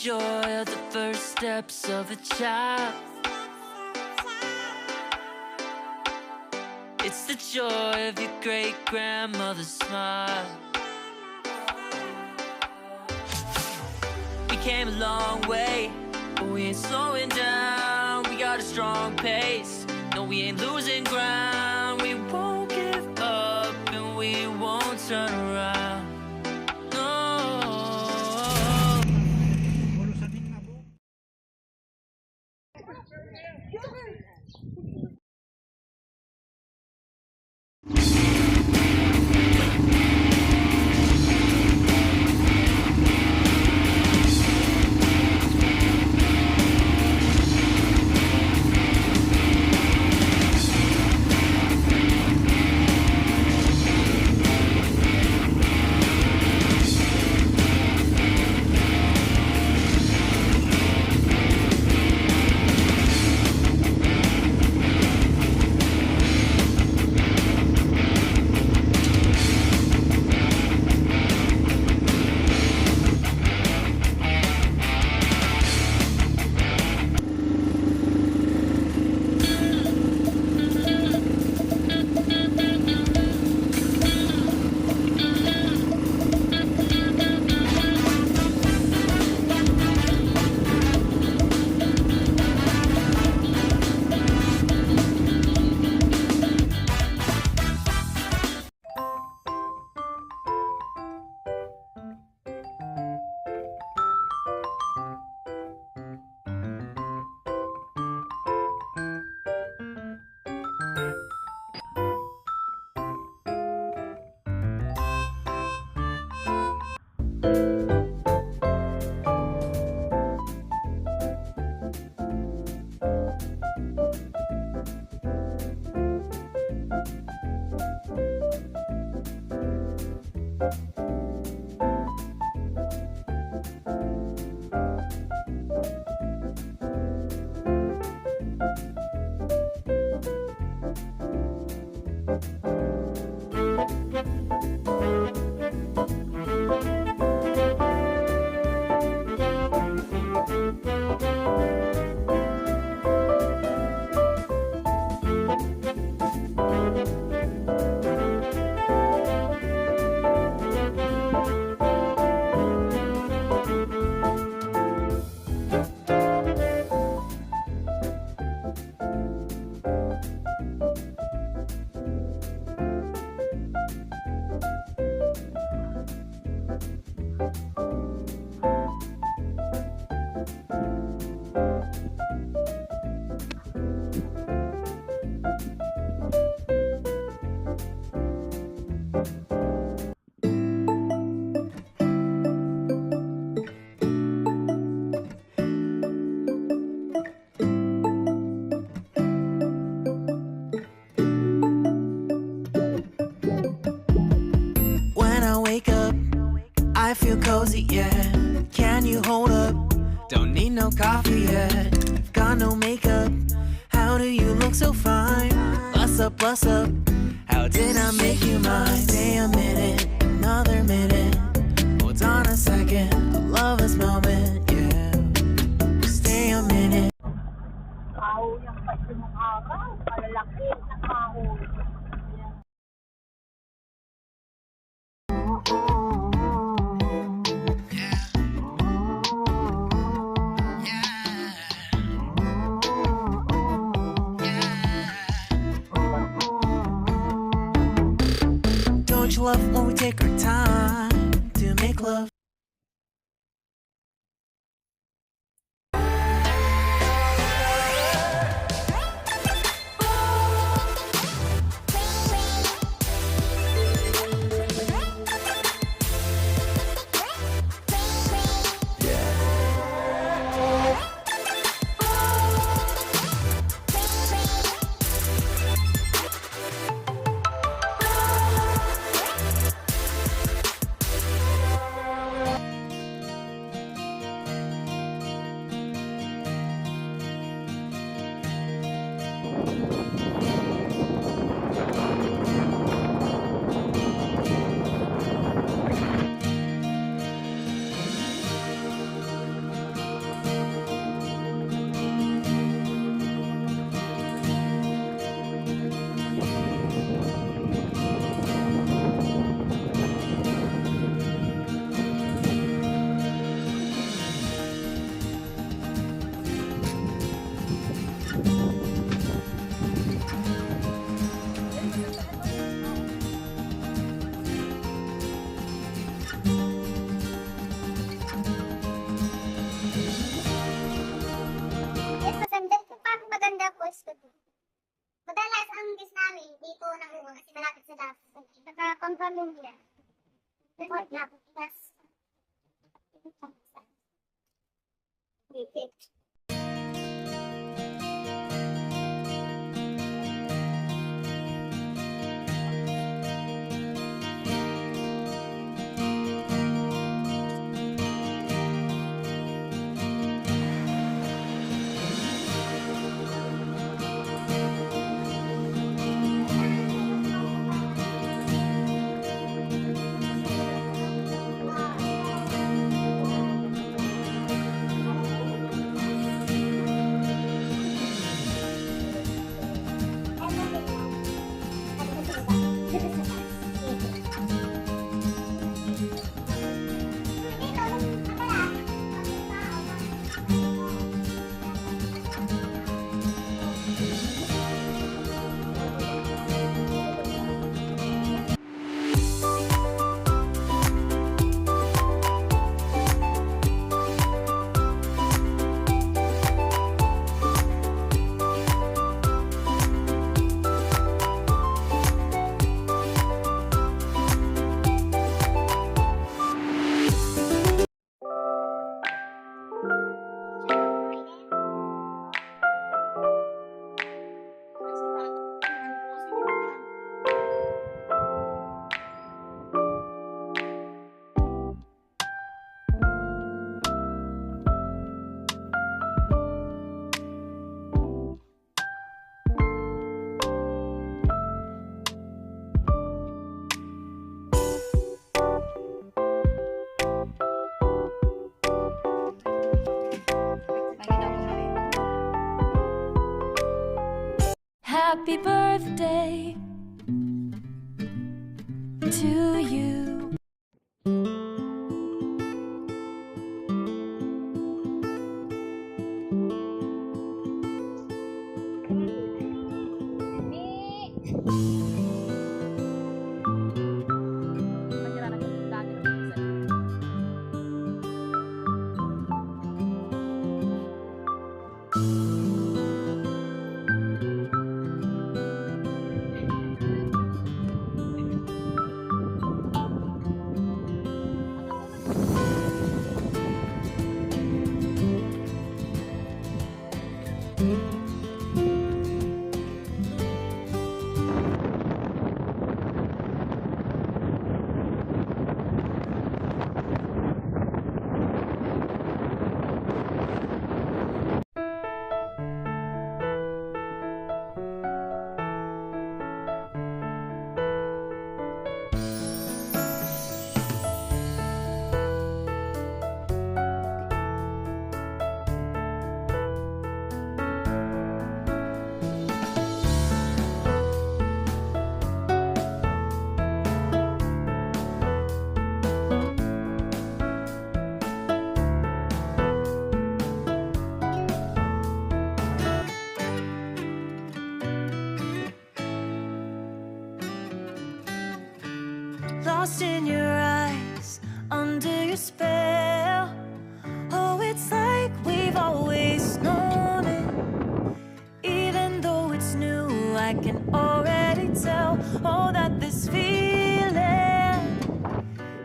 joy of the first steps of a child. It's the joy of your great-grandmother's smile. We came a long way, but we ain't slowing down. We got a strong pace, no, we ain't losing ground. We won't give up and we won't turn around. No. I feel cozy, yeah. Can you hold up? Don't need no coffee yet. Got no makeup. How do you look so fine? Bust up, bust up. How did I make you mine? Stay a minute, another minute. Hold on a second, I love this moment, yeah. Stay a minute. Tao yung pati mong araw, malalaki na tao. Don't you love when we take our time to make love? Nagka-pamilya. Report na. Yes. Okay. Happy birthday to you. Lost in your eyes, under your spell. Oh, it's like we've always known it. Even though it's new, I can already tell. Oh, that this feeling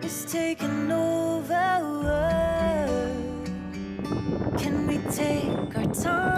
is taking over. Can we take our time?